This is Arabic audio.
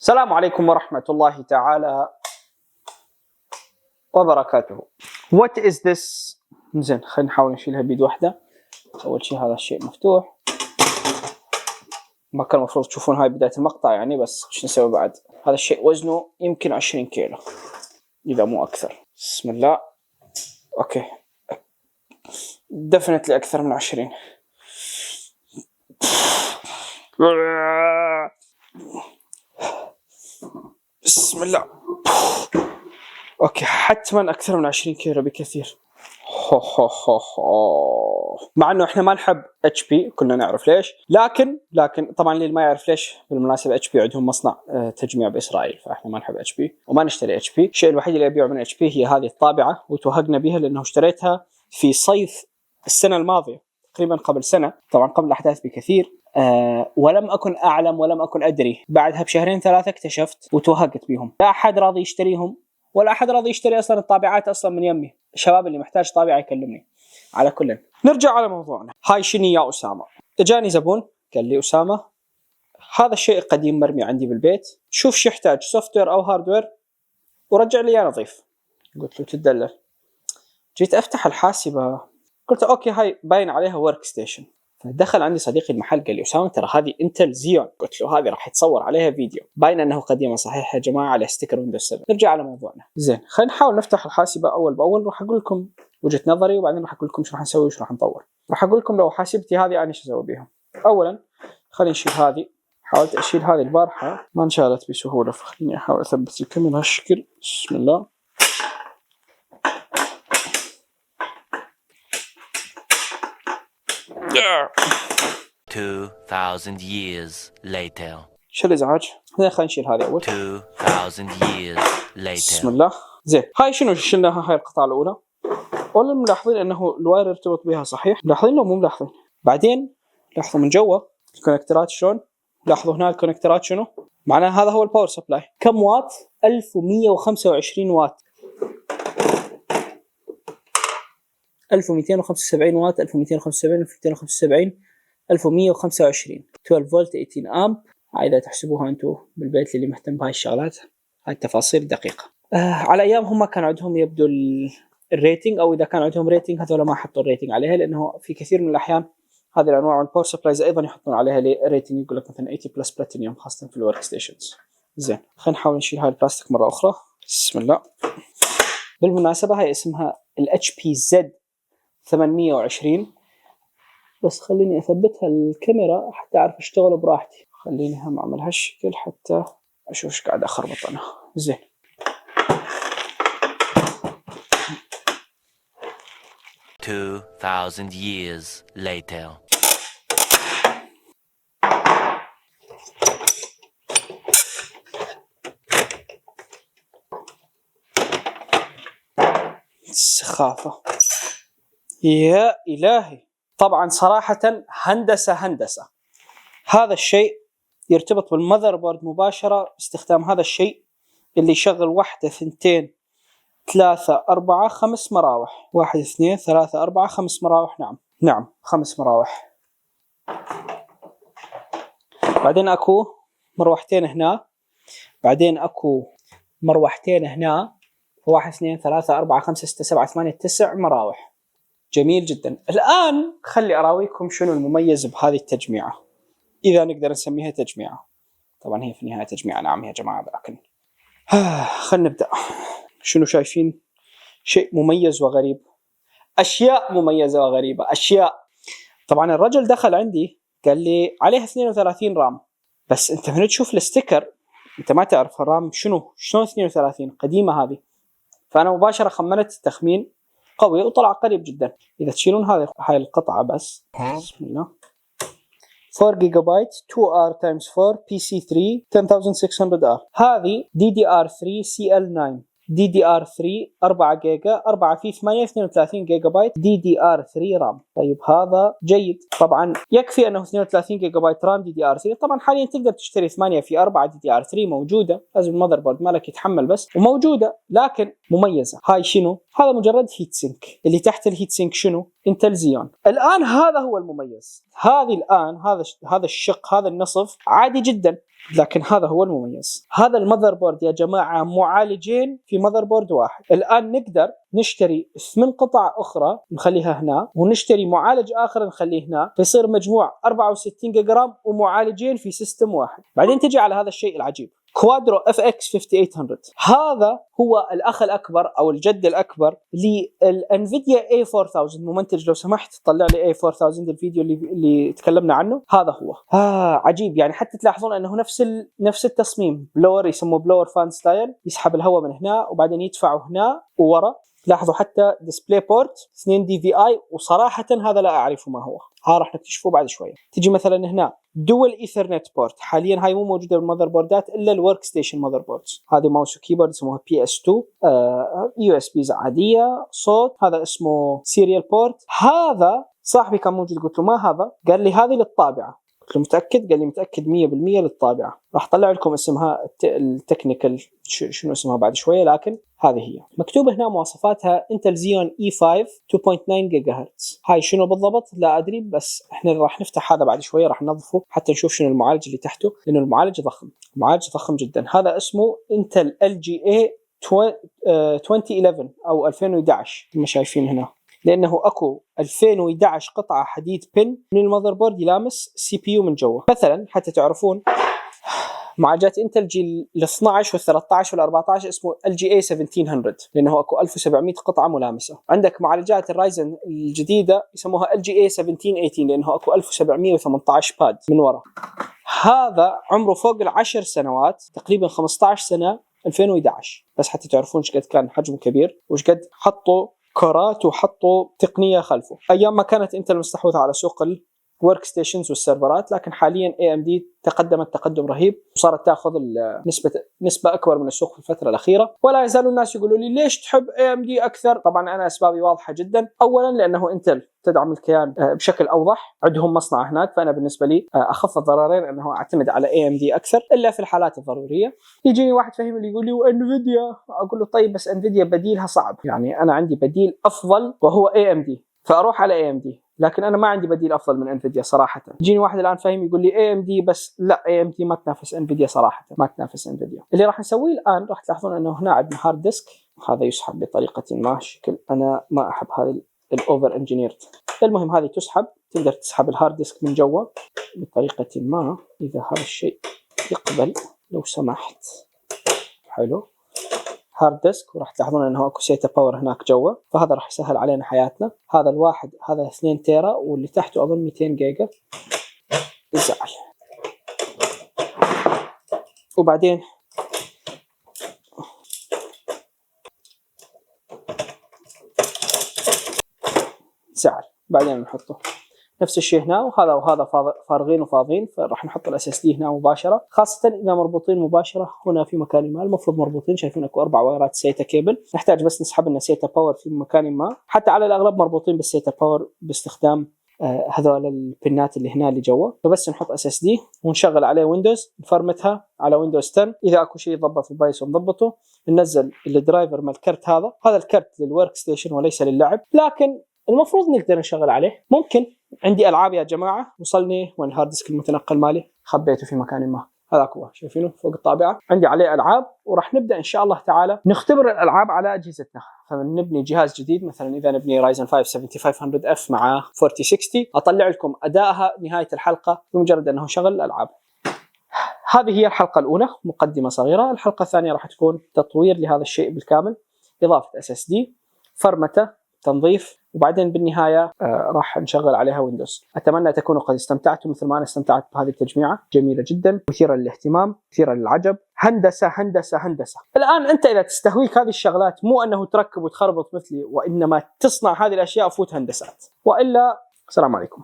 السلام عليكم ورحمة الله تعالى وبركاته. What is this؟ زين، خلينا نحاول نشيلها بيد واحدة. أول شيء هذا الشيء مفتوح، ما كان المفروض تشوفون هاي بداية المقطع يعني، بس شو نسوي بعد؟ هذا الشيء وزنه يمكن 20 كيلو إذا مو أكثر. بسم الله. أوكي، definitely أكثر من 20. بسم الله. أوكي، حتما أكثر من 20 كيلو بكثير. مع انه احنا ما نحب HP، كلنا نعرف ليش، لكن طبعا اللي ما يعرف ليش بالمناسبه HP عندهم مصنع تجميع باسرائيل، فاحنا ما نحب HP وما نشتري HP. الشيء الوحيد اللي ابيعه من HP هي هذه الطابعه، وتوهقنا بها لانه اشتريتها في صيف السنه الماضيه تقريبا، قبل سنه، طبعا قبل الاحداث بكثير. ولم أكن أعلم ولم أكن أدري. بعدها بشهرين ثلاثة اكتشفت وتوهقت بهم. لا أحد راضي يشتريهم، ولا أحد راضي يشتري أصلا الطابعات أصلا من يمي. الشباب اللي محتاج طابعة يكلمني. على كل، نرجع على موضوعنا. هاي شني يا أسامة؟ جاني زبون قال لي أسامة هذا الشيء قديم مرمي عندي بالبيت، شوف شو يحتاج، سوفتوير أو هاردوير، ورجع لي نظيف. قلت له تدلل. جيت أفتح الحاسبة، قلت أوكي هاي باين عليها ورك ستيشن. دخل عندي صديقي المحل قال لي أسامة ترى هذه انتل زيون. قلت له هذه راح يتصور عليها فيديو، باين أنه قديمة صحيح يا جماعة، على ستيكر ويندوز 7. نرجع على موضوعنا. زين، خلينا نحاول نفتح الحاسبة أول بأول. راح أقول لكم وجهة نظري، وبعدين راح أقول لكم شو راح نسوي وش راح نطور. راح أقول لكم لو حاسبتي هذه أنا شو أسوي بيها. أولا خلينا نشيل هذه. حاولت أشيل هذه البارحة ما انشالت بسهولة، فخليني أحاول أثبت الكاميرا بهالشكل. بسم الله. 2000 years later. شو الإزعاج؟ خلينا نشيل هذه أول. 2000 years later. بسم الله. زين، هاي شنو شلناها؟ هاي القطعة الأولى. أولا ملاحظين أنه الواير يرتبط بها صحيح؟ ملاحظين لو مو ملاحظين؟ بعدين لاحظوا من جوا الكونكترات شلون؟ لاحظوا هنا الكونكترات شنو؟ معناه هذا هو الباور سبلاي. كم وات؟ 1125 وات. 1275 وات، 1275، 1275، 1125. 12 فولت، 18 امب. إذا تحسبوها أنتم بالبيت اللي مهتم بهاي الشغلات، هاي التفاصيل دقيقة. على أيامهم ما كان عندهم يبدو الريتنج، أو إذا كان عندهم ريتنج هذول ما حطوا الريتنج عليها، لأنه في كثير من الأحيان هذه الأنواع من الباور سبلايز أيضا يحطون عليها ريتنج، يقول لك مثلا 80 بلس بلاتينيوم، خاصة في الورك ستيشنز. زين، خلينا نحاول نشيل هاي البلاستيك مرة أخرى. بسم الله. بالمناسبة هاي اسمها HP-Z 820، بس خليني أثبتها الكاميرا حتى أعرف أشتغل براحتي. خليني هم أعمل هالشكل حتى أشوف إيش قاعد أخربط أنا. زين، 2000 years later. سخافة يا إلهي. طبعا صراحة هندسة. هذا الشيء يرتبط بالمذر بورد مباشرة باستخدام هذا الشيء اللي يشغل 1 2 3 4 5 مراوح. 1 2 3 4 5 مراوح. نعم 5 مراوح. بعدين أكو مروحتين هنا، بعدين أكو مروحتين هنا. 1 2 3 4 5 6 7 8 9 مراوح. جميل جدا. الآن خلي أراويكم شنو المميز بهذه التجميعة، إذا نقدر نسميها تجميعة. طبعا هي في النهاية تجميعة، نعم يا جماعة، لكن خلنا نبدأ. شنو شايفين؟ شيء مميز وغريب، أشياء مميزة وغريبة، أشياء. طبعا الرجل دخل عندي قال لي عليها 32 رام، بس أنت هنا تشوف الستيكر أنت ما تعرف الرام شلون 32 قديمة هذه. فأنا مباشرة خمنت تخمين قوي وطلع قريب جدا. إذا تشيلون هاي القطعة بس. بسم الله. 4 جيجا بايت 2R x 4 PC3 10600R. هذه DDR3 CL9 DDR3 4 جيجا 4 في 8 32 جيجا بايت DDR3 رام. طيب هذا جيد. طبعا يكفي أنه 32 جيجا بايت رام DDR3. طبعا حاليا تقدر تشتري 8 في 4 DDR3 موجودة، لازم المذر بورد مالك يتحمل بس، وموجودة لكن مميزة. هاي شنو؟ هذا مجرد هيت سينك. اللي تحت الهيت سينك شنو؟ انتل زيون. الآن هذا هو المميز. هذا الشق، هذا النصف عادي جدا. لكن هذا هو المميز. هذا المذر بورد يا جماعة معالجين في مذر بورد واحد. الآن نقدر نشتري 8 قطع أخرى نخليها هنا، ونشتري معالج آخر نخليه هنا، فيصير مجموع 64 جيجا رام ومعالجين في سيستم واحد. بعدين تجي على هذا الشيء العجيب، كوادرو اف اكس 5800. هذا هو الاخ الاكبر او الجد الاكبر للانفيديا اي 4000. ممنتج لو سمحت طلع لي اي 4000 الفيديو اللي تكلمنا عنه. هذا هو عجيب، يعني حتى تلاحظون انه نفس التصميم، بلور يسموه بلور فان ستايل، يسحب الهواء من هنا وبعدين يدفعه هنا وورا. لاحظوا حتى ديسبلاي بورت 2 دي في اي، وصراحه هذا لا اعرف ما هو، راح نكتشفه بعد شويه. تجي مثلا هنا دول ايثرنت بورت، حاليا هاي مو موجوده بالمذر بوردات الا الورك ستيشن مذر بوردز. هذه ماوس وكيبورد يسموها بي اس 2، يو اس بيز عاديه، صوت. هذا اسمه سيريال بورت. هذا صاحبي كان موجود، قلت له ما هذا؟ قال لي هذه للطابعه. قلت له متاكد؟ قال لي متاكد 100% للطابعه. راح اطلع لكم اسمها التكنيكال شنو اسمها بعد شويه، لكن هذه هي مكتوب هنا مواصفاتها انتل زيون اي 5 2.9 جيجا هرتز. هاي شنو بالضبط لا ادري، بس احنا راح نفتح هذا بعد شويه، راح ننظفه حتى نشوف شنو المعالج اللي تحته، لانه المعالج ضخم، معالج ضخم جدا. هذا اسمه انتل ال جي اي 2011 او 2011 كما شايفين هنا، لانه اكو 2011 قطعه حديد بن من المذر بورد يلامس سي بي يو من جوا. مثلا حتى تعرفون معالجات انتل جيل ال 12 وال 13 وال 14 اسمه ال جي اي 1700، لانه اكو 1700 قطعه ملامسه. عندك معالجات الرايزن الجديده يسموها ال جي اي 1718 لانه اكو 1718 باد من ورا. هذا عمره فوق ال10 سنوات، تقريبا 15 سنه، 2011. بس حتى تعرفون ايش قد كان حجمه كبير وايش قد حطوا كورات وحطوا تقنيه خلفه. ايام ما كانت انتل مستحوذه على سوق الورك ستيشنز والسيرفرات، لكن حاليا اي ام دي تقدمت تقدم رهيب وصارت تاخذ نسبه اكبر من السوق في الفتره الاخيره. ولا يزال الناس يقولوا لي ليش تحب اي ام دي اكثر؟ طبعا انا اسبابي واضحه جدا. اولا لانه انتل تدعم الكيان بشكل اوضح، عندهم مصنع هناك، فانا بالنسبه لي اخف الضررين انه اعتمد على اي ام دي اكثر الا في الحالات الضروريه. يجيني واحد فهيم اللي يقول لي وانفيديا، اقول له طيب بس انفيديا بديلها صعب، يعني انا عندي بديل افضل وهو اي ام دي، فاروح على اي ام دي، لكن انا ما عندي بديل افضل من انفيديا صراحه. يجيني واحد الان فاهم يقول لي اي ام دي، بس لا، اي ام دي ما تنافس انفيديا صراحه، ما تنافس انفيديا. اللي راح نسويه الان راح تلاحظون انه هنا عندنا هارد ديسك، هذا يسحب بطريقه ما، شكل انا ما احب هذه الاوفر انجينيرد. المهم هذه تسحب، تقدر تسحب الهارد ديسك من جوا بطريقه ما، اذا هذا الشيء يقبل لو سمحت. حلو، هارد ديسك، وراح تلاحظون انه اكو سيتا باور هناك جوا، فهذا راح يسهل علينا حياتنا. هذا الواحد هذا 2 تيرا، واللي تحته اظن 200 جيجا. زعل. وبعدين زعل، بعدين نحطه نفس الشيء هنا، وهذا فارغين وفاضيين، فراح نحط الاس اس دي هنا مباشره، خاصه اذا مربوطين مباشره هنا في مكان ما. المفروض مربوطين، شايفين اكو 4 وايرات سيتا كيبل، نحتاج بس نسحب لنا سيتا باور في مكان ما. حتى على الاغلب مربوطين بالسيتا باور باستخدام هذول البنات اللي هنا اللي جوا. فبس نحط اس اس دي ونشغل عليه ويندوز، نفرمتها على ويندوز 10. اذا اكو شيء يضبط في البايس ونضبطه، ننزل الدرايفر مال الكرت. هذا الكرت للورك ستيشن وليس للعب، لكن المفروض نقدر نشغل عليه. ممكن عندي العاب يا جماعه، وصلني وين الهارد ديسك المتنقل مالي، خبيته في مكان ما. هذاك هو، شايفينه فوق الطابعه، عندي عليه العاب، وراح نبدا ان شاء الله تعالى نختبر الالعاب على اجهزتنا. فنبني جهاز جديد، مثلا اذا نبني رايزن 5 7500F مع 4060، اطلع لكم ادائها نهايه الحلقه بمجرد انه شغل الالعاب. هذه هي الحلقه الاولى، مقدمه صغيره. الحلقه الثانيه راح تكون تطوير لهذا الشيء بالكامل، اضافه اس اس دي، فرمته، تنظيف، وبعدين بالنهاية راح نشغل عليها ويندوز. أتمنى تكونوا قد استمتعتم مثل ما أنا استمتعت بهذه التجميعة، جميلة جدا، مثيرة للاهتمام، مثيرة للعجب، هندسة هندسة هندسة. الآن أنت إذا تستهويك هذه الشغلات، مو أنه تركب وتخربط مثلي، وإنما تصنع هذه الأشياء، فوت هندسات. وإلا السلام عليكم.